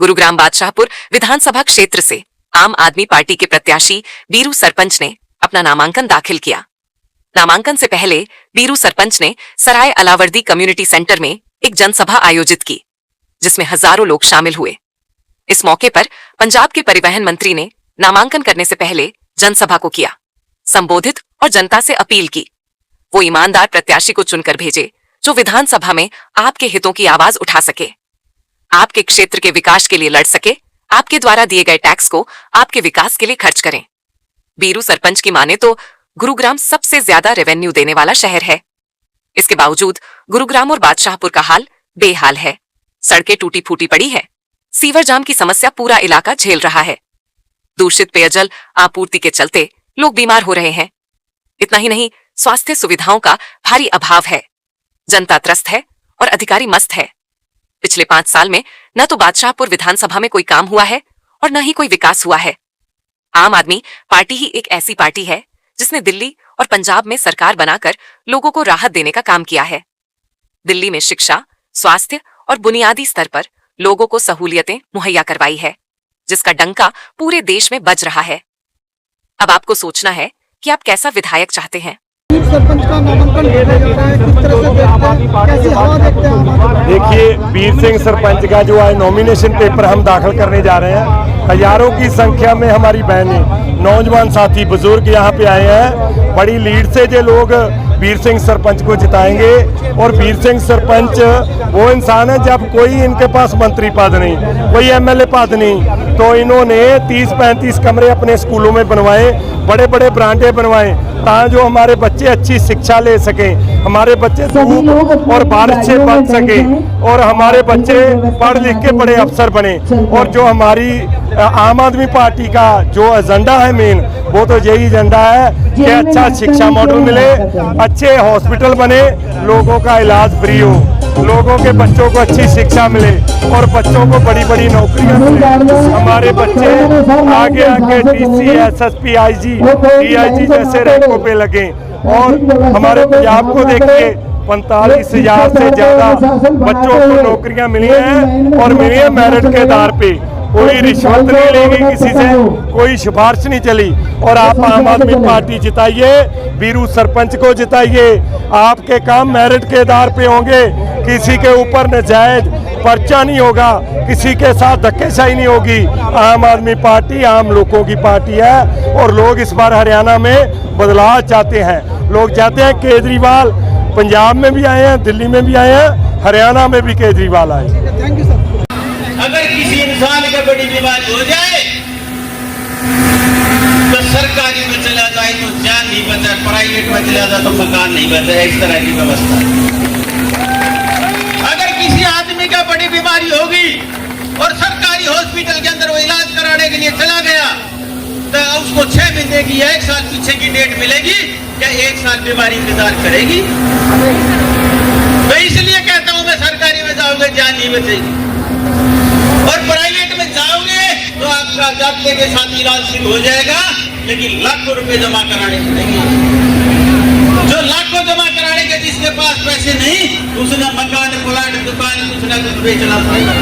गुरुग्राम बादशाहपुर विधानसभा क्षेत्र से आम आदमी पार्टी के प्रत्याशी बीरू सरपंच ने अपना नामांकन दाखिल किया। नामांकन से पहले बीरू सरपंच ने सराय अलावर्दी कम्युनिटी सेंटर में एक जनसभा आयोजित की, जिसमें हजारों लोग शामिल हुए। इस मौके पर पंजाब के परिवहन मंत्री ने नामांकन करने से पहले जनसभा को किया संबोधित और जनता से अपील की वो ईमानदार प्रत्याशी को चुनकर भेजे जो विधानसभा में आपके हितों की आवाज उठा सके, आपके क्षेत्र के विकास के लिए लड़ सके, आपके द्वारा दिए गए टैक्स को आपके विकास के लिए खर्च करें। बीरू सरपंच की माने तो गुरुग्राम सबसे ज्यादा रेवेन्यू देने वाला शहर है। इसके बावजूद गुरुग्राम और बादशाहपुर का हाल बेहाल है। सड़कें टूटी फूटी पड़ी है, सीवर जाम की समस्या पूरा इलाका झेल रहा है। दूषित पेयजल आपूर्ति के चलते लोग बीमार हो रहे हैं। इतना ही नहीं, स्वास्थ्य सुविधाओं का भारी अभाव है। जनता त्रस्त है और अधिकारी मस्त है। पिछले 5 साल में न तो बादशाहपुर विधानसभा में कोई काम हुआ है और न ही कोई विकास हुआ है। आम आदमी पार्टी ही एक ऐसी पार्टी है जिसने दिल्ली और पंजाब में सरकार बनाकर लोगों को राहत देने का काम किया है। दिल्ली में शिक्षा, स्वास्थ्य और बुनियादी स्तर पर लोगों को सहूलियतें मुहैया करवाई है, जिसका डंका पूरे देश में बज रहा है। अब आपको सोचना है कि आप कैसा विधायक चाहते हैं। सरपंच का नामांकन किया जा रहा है, किस तरह से देखते हैं, कैसी हवा देखते हैं? देखिए, बीर सिंह सरपंच का जो है नॉमिनेशन पेपर हम दाखिल करने जा रहे हैं। हजारों की संख्या में हमारी बहनें, नौजवान साथी, बुजुर्ग यहाँ पे आए हैं। बड़ी लीड से जो लोग बीर सिंह सरपंच को जिताएंगे। और बीर सिंह सरपंच वो इंसान है, जब कोई इनके पास मंत्री पद नहीं, कोई एमएलए पद नहीं, तो इन्होंने 30-35 कमरे अपने स्कूलों में बनवाए, बड़े बड़े ब्रांडे बनवाए, ताकि जो हमारे बच्चे अच्छी शिक्षा ले सकें, हमारे बच्चे धूप और बारिश से बच सकें और हमारे बच्चे पढ़ लिख के बड़े अफसर बने। और जो हमारी आम आदमी पार्टी का जो एजेंडा है मेन, वो तो यही एजेंडा है कि अच्छा शिक्षा मॉडल मिले, अच्छे हॉस्पिटल बने, लोगों का इलाज फ्री हो, लोगों के बच्चों को अच्छी शिक्षा मिले और बच्चों को बड़ी बड़ी नौकरियां मिले। हमारे बच्चे आगे आगे डीसी, एसएसपी, आईजी, डीआईजी जैसे रैंकों पे लगे। और हमारे पंजाब को देखिए, 45,000 से ज्यादा बच्चों को नौकरियां मिली हैं और मिली है मेरिट के आधार पे। कोई रिश्वत नहीं लेगी किसी से, कोई सिफारिश नहीं चली। और आप आम आदमी पार्टी जिताइए, बीरू सरपंच को जिताइए। आपके काम मेरिट के आधार पे होंगे, किसी के ऊपर नाजायज पर्चा नहीं होगा, किसी के साथ धक्केशाही नहीं होगी। आम आदमी पार्टी आम लोगों की पार्टी है और लोग इस बार हरियाणा में बदलाव चाहते हैं। लोग चाहते हैं केजरीवाल, पंजाब में भी आए हैं, दिल्ली में भी आए हैं, हरियाणा में भी केजरीवाल आए। Thank you sir. अगर किसी इंसान का बड़ी बीमारी हो जाए तो सरकारी में चला जाए तो जान नहीं बचा, प्राइवेट में चला जाए तो मकान नहीं बचा, इस तरह की व्यवस्था। अगर किसी आदमी का बड़ी बीमारी होगी और सरकारी हॉस्पिटल के अंदर वो इलाज कराने के लिए चला गया तो उसको 6 महीने की 1 साल पीछे की डेट मिलेगी, क्या 1 साल बीमारी इंतजार करेगी? तो इसलिए कहता हूं मैं, सरकारी में जाओगे जान नहीं बचेगी और प्राइवेट में जाओगे तो आपका जाते के साथ इलाज शुरू हो जाएगा, लेकिन लाखों रुपए जमा कराने के नहीं। जो लाखों जमा कराने के जिसके पास पैसे नहीं, उसने मकान, प्लाट, दुकान कुछ ना कुछ बेचना पड़ेगा।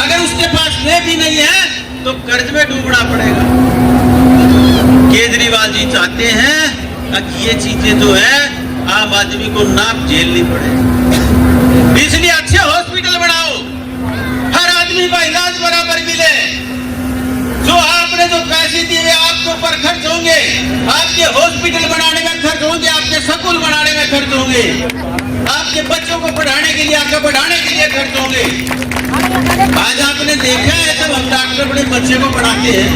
अगर उसके पास में भी नहीं है तो कर्ज में डूबना पड़ेगा। केजरीवाल जी चाहते हैं कि ये चीजें जो है आम आदमी को नाप झेलनी पड़े, इसलिए अच्छे हॉस्पिटल बनाओ, हर आदमी का इलाज बराबर मिले। जो आपने जो पैसे दिए आपके ऊपर खर्च होंगे, आपके हॉस्पिटल बनाने में खर्च होंगे, आपके स्कूल बनाने में खर्च होंगे, आपके बच्चों को पढ़ाने के लिए, आगे बढ़ाने के लिए खर्च होंगे। आज आपने देखा है जब हम डॉक्टर बड़े बच्चे को पढ़ाते हैं,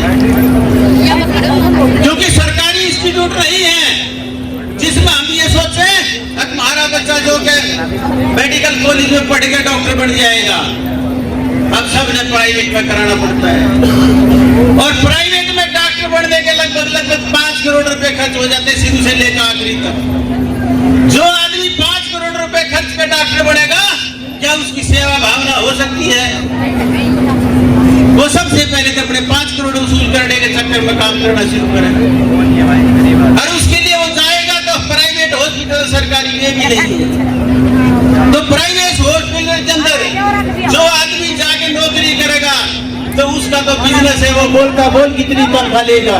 क्योंकि सरकारी इंस्टीट्यूट नहीं है जिसमें हम ये सोचे हमारा बच्चा जो के मेडिकल कॉलेज में पढ़ के डॉक्टर बन जाएगा। अब सबने प्राइवेट में कराना पड़ता है और प्राइवेट में डॉक्टर बनने के लगभग 5 करोड़ रुपए खर्च हो जाते हैं, शुरू से लेकर आखिरी तक। जो आदमी 5 करोड़ रुपए खर्च कर डॉक्टर बनेगा, क्या उसकी सेवा भावना हो सकती है? वो सबसे पहले तो अपने 5 करोड़ वसूल करने के चक्कर में काम करना शुरू करेगा और उसके लिए वो जाएगा तो प्राइवेट हॉस्पिटल सरकारी में भी नहीं। तो प्राइवेट हॉस्पिटल के अंदर जो आदमी जाके नौकरी जिसका तो बिजनेस है वो बोलता बोल कितनी तनख्वाह लेगा,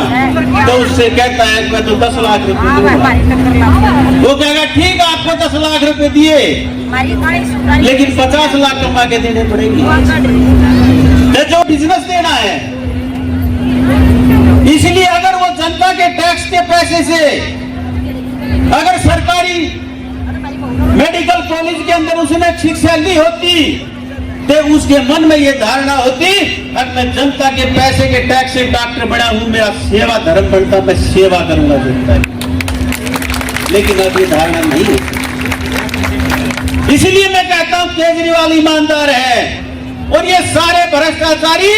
तो उससे कहता है मैं तो 10 लाख रुपए दूंगा। वो कहेगा ठीक है आपको 10 लाख रुपए दिए, लेकिन 50 लाख कमा के देने पड़ेगी। तो जो बिजनेस देना है, इसलिए अगर वो जनता के टैक्स के पैसे से अगर सरकारी मेडिकल कॉलेज के अंदर उसने ठीक सैलरी होती, तो उसके मन में ये धारणा होती अब मैं जनता के पैसे के टैक्स से डॉक्टर बना हूं, मेरा सेवा धर्म बनता, मैं सेवा करूंगा जनता की। लेकिन अब ये धारणा नहीं है। इसलिए मैं कहता हूं केजरीवाल ईमानदार है और ये सारे भ्रष्टाचारी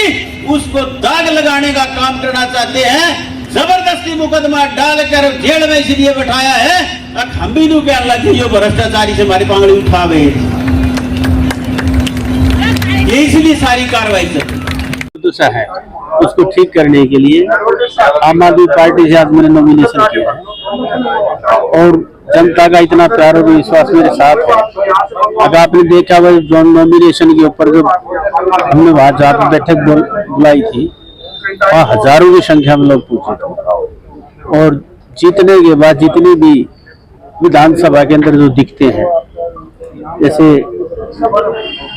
उसको दाग लगाने का काम करना चाहते हैं। जबरदस्ती मुकदमा डालकर जेल में इसलिए बैठाया है अब हम भी नू कहने लगे यो भ्रष्टाचारी से हमारी पांगड़ी उठावे, ये इसलिए सारी कार्रवाई दूसरा है उसको ठीक करने के लिए आम आदमी पार्टी से आज मैंने नॉमिनेशन किया है और जनता का इतना प्यार और विश्वास मेरे साथ है। अगर आपने देखा वह जो नॉमिनेशन के ऊपर जो हमने वहां जहाँ बैठक बुलाई थी वहाँ हजारों की संख्या में लोग पूछे थे और जीतने के बाद जितनी भी विधानसभा के अंदर जो दिखते हैं जैसे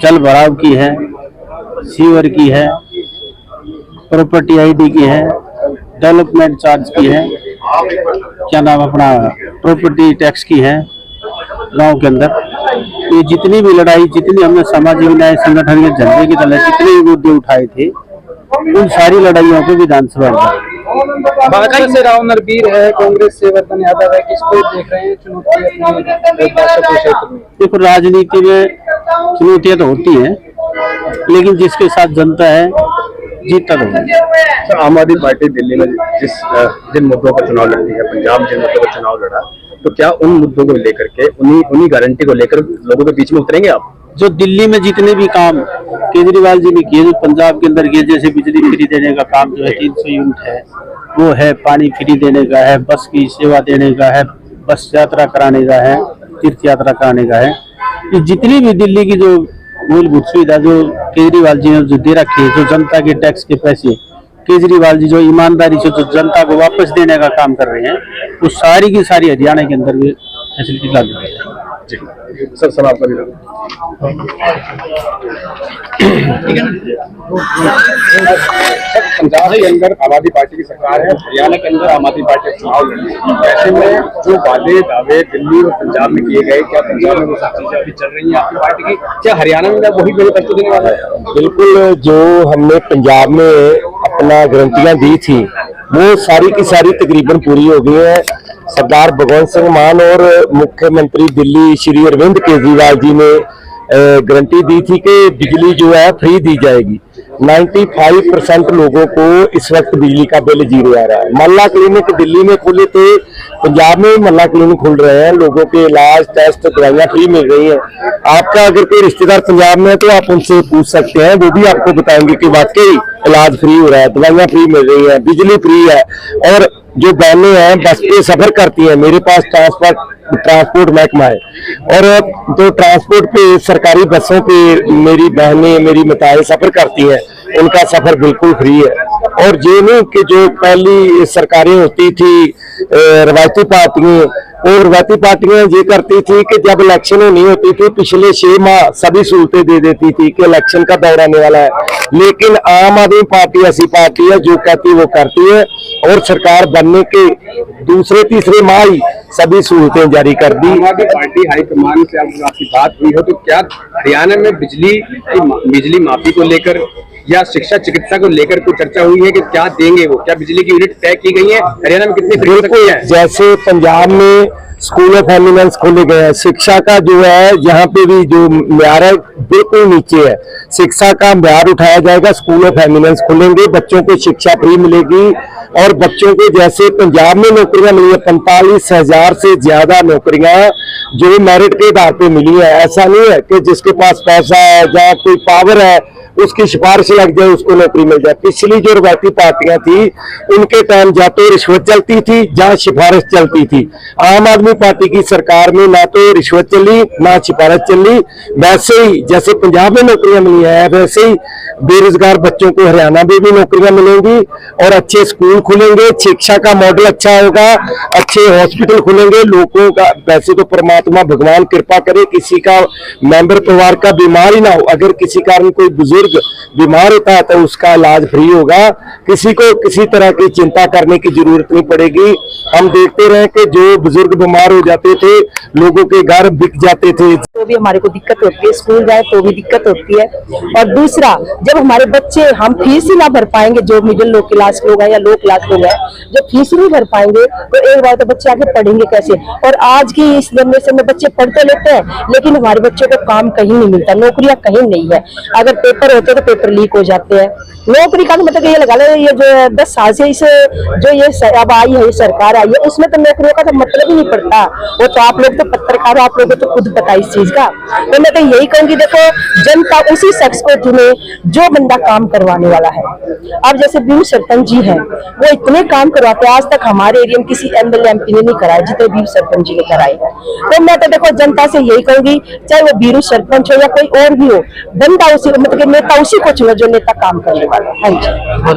जल भराव की है, सीवर की है, प्रॉपर्टी आईडी की है, डेवलपमेंट चार्ज की है, क्या नाम अपना प्रॉपर्टी टैक्स की है गांव के अंदर, ये जितनी भी लड़ाई जितनी हमने सामाजिक न्याय संगठन के झंडे की तरह जितने भी मुद्दे उठाए थे उन सारी लड़ाइयों को विधानसभा भाजपा से राव नरबीर है, कांग्रेस से वर्धन यादव है, किसको देख रहे हैं चुनौती अपने क्षेत्र में? देखो राजनीति में चुनौतियां तो होती हैं लेकिन जिसके साथ जनता है जीतता तो। आम आदमी पार्टी दिल्ली में जिन मुद्दों पर चुनाव लड़ती है, पंजाब जिन मुद्दों पर चुनाव लड़ा, तो क्या उन मुद्दों को लेकर के उन्हीं गारंटी को लेकर लोगों के बीच में उतरेंगे आप? जो दिल्ली में जितने भी काम केजरीवाल जी ने किए, जो पंजाब के अंदर किए, जैसे बिजली फ्री देने का काम जो है 300 यूनिट है वो है, पानी फ्री देने का है, बस की सेवा देने का है, बस यात्रा कराने का है, तीर्थ यात्रा कराने का है, ये जितनी भी दिल्ली की जो मूलभूत सुविधा जो केजरीवाल जी ने जो दे रखी है, जो जनता के टैक्स के पैसे केजरीवाल जी जो ईमानदारी से जो जनता को वापस देने का काम कर रहे हैं वो सारी की सारी हरियाणा के अंदर भी फैसिलिटी लागू है। सर आपका भी पंजाब के अंदर आम आदमी पार्टी की सरकार है, हरियाणा के अंदर आम आदमी पार्टी चुनाव लड़ी है, ऐसे में जो वादे दावे दिल्ली और पंजाब में किए गए, क्या पंजाब में वो सब चीजें अभी चल रही है आपकी पार्टी की? क्या हरियाणा में वही मैनिफेस्टो देने वाला है? बिल्कुल, जो हमने पंजाब में अपना गारंटियां दी थी वो सारी की सारी तकरीबन पूरी हो गई है। सरदार भगवंत सिंह मान और मुख्यमंत्री दिल्ली श्री अरविंद केजरीवाल जी ने गारंटी दी थी कि बिजली जो है फ्री दी जाएगी। 95% लोगों को इस वक्त बिजली का बिल जीरो आ रहा है। मल्ला क्लिनिक दिल्ली में खुले थे, पंजाब में भी मल्ला क्लिनिक खुल रहे हैं, लोगों के इलाज टेस्ट दवाइयाँ फ्री मिल रही हैं। आपका अगर कोई रिश्तेदार पंजाब में है तो आप उनसे पूछ सकते हैं, वो भी आपको बताएंगे कि वाकई इलाज फ्री हो रहा है, दवाइयाँ फ्री मिल रही है, बिजली फ्री है। और जो बहनें हैं बस पे सफर करती हैं, मेरे पास ट्रांसपोर्ट महकमा है और तो ट्रांसपोर्ट पे सरकारी बसों पे मेरी बहनें मेरी माताएं सफर करती हैं, उनका सफर बिल्कुल फ्री है। और ये नहीं कि जो पहली सरकारें होती थी रवायती पार्टियां ये करती थी कि जब इलेक्शन होनी होती थी पिछले 6 माह सभी सहूलतें दे देती थी कि इलेक्शन का दौर आने वाला है। लेकिन आम आदमी पार्टी ऐसी पार्टी है जो कहती है वो करती है और सरकार बनने के दूसरे तीसरे माह ही सभी सहूलतें जारी कर दी। आम आदमी पार्टी हाईकमान से आपकी बात हुई हो तो क्या हरियाणा में बिजली माफी को लेकर या शिक्षा चिकित्सा को लेकर कोई चर्चा हुई है कि क्या देंगे वो? क्या बिजली की यूनिट तय की गई है? हरियाणा में कितनी फ्री हो सकती है? जैसे पंजाब में स्कूल ऑफ एमिनेंस खोले गए हैं, शिक्षा का जो है यहाँ पे भी जो म्यार है बिल्कुल नीचे है, शिक्षा का म्यार उठाया जाएगा, स्कूल ऑफ एमिनेंस खुलेंगे, बच्चों को शिक्षा फ्री मिलेगी। और बच्चों को जैसे पंजाब में नौकरियां मिली है 45,000 से ज्यादा नौकरियां जो मेरिट के आधार पे मिली है। ऐसा नहीं है कि जिसके पास पैसा है या कोई पावर है उसकी सिफारिश लग जाए, उसको नौकरी मिल जाए। पिछली जो रवायती पार्टियां थी उनके टाइम या तो रिश्वत चलती थी या सिफारिश चलती थी। आम आदमी पार्टी की सरकार में ना तो रिश्वत चली ना सिफारिश चली। वैसे ही जैसे पंजाब में नौकरियां मिली है वैसे ही बेरोजगार बच्चों को हरियाणा में भी नौकरियां मिलेंगी और अच्छे स्कूल खुलेंगे, शिक्षा का मॉडल अच्छा होगा, अच्छे हॉस्पिटल खुलेंगे। लोगों का वैसे तो परमात्मा भगवान कृपा करे किसी का मेंबर परिवार का बीमार ही ना हो। अगर किसी कारण कोई बुजुर्ग बीमार होता है तो उसका इलाज फ्री होगा, किसी को किसी तरह की चिंता करने की जरूरत नहीं पड़ेगी। हम देखते रहे कि जो बुजुर्ग बीमार हो जाते थे लोगों के घर बिक जाते थे, तो भी हमारे को दिक्कत होती है, स्कूल जाए तो भी दिक्कत होती है। और दूसरा, जब हमारे बच्चे हम फीस ही ना भर पाएंगे, जो मिडिल लो क्लास लोग हैं या लो क्लास लोग हैं, जब फीस ही नहीं भर पाएंगे तो एक बार तो बच्चे आगे पढ़ेंगे कैसे। और आज की इस जनरेशन में बच्चे पढ़ तो लेते हैं लेकिन हमारे बच्चों को काम कहीं नहीं मिलता, नौकरियां कहीं नहीं है। अगर पेपर होते तो पेपर लीक हो जाते हैं। नौकरी का तो मतलब ये लगा लो, ये जो 10 साल से इस जो ये अब आई है, ये सरकार आई है, उसमें तो नौकरियों का तो मतलब ही नहीं पड़ता। वो तो आप लोग तो पत्रकार हो, आप लोगों को तो खुद पता इस चीज का। तो मैं तो यही कहूंगी, देखो जनता उसी शख्स को चुने जो बंदा काम करवाने वाला है। अब जैसे बीरू सरपंच जी हैं, वो इतने काम करवाते हैं, आज तक हमारे एरिया में किसी एमएलए एमपी ने नहीं कराया जितने बीरू सरपंच जी ने कराए हैं। तो मैं तो देखो जनता से यही कहूंगी, चाहे वो बीरू सरपंच हो या कोई और भी हो, बंदा उसी मतलब नेता उसी को चुनो जो नेता काम करने वाला है। हाँ जी।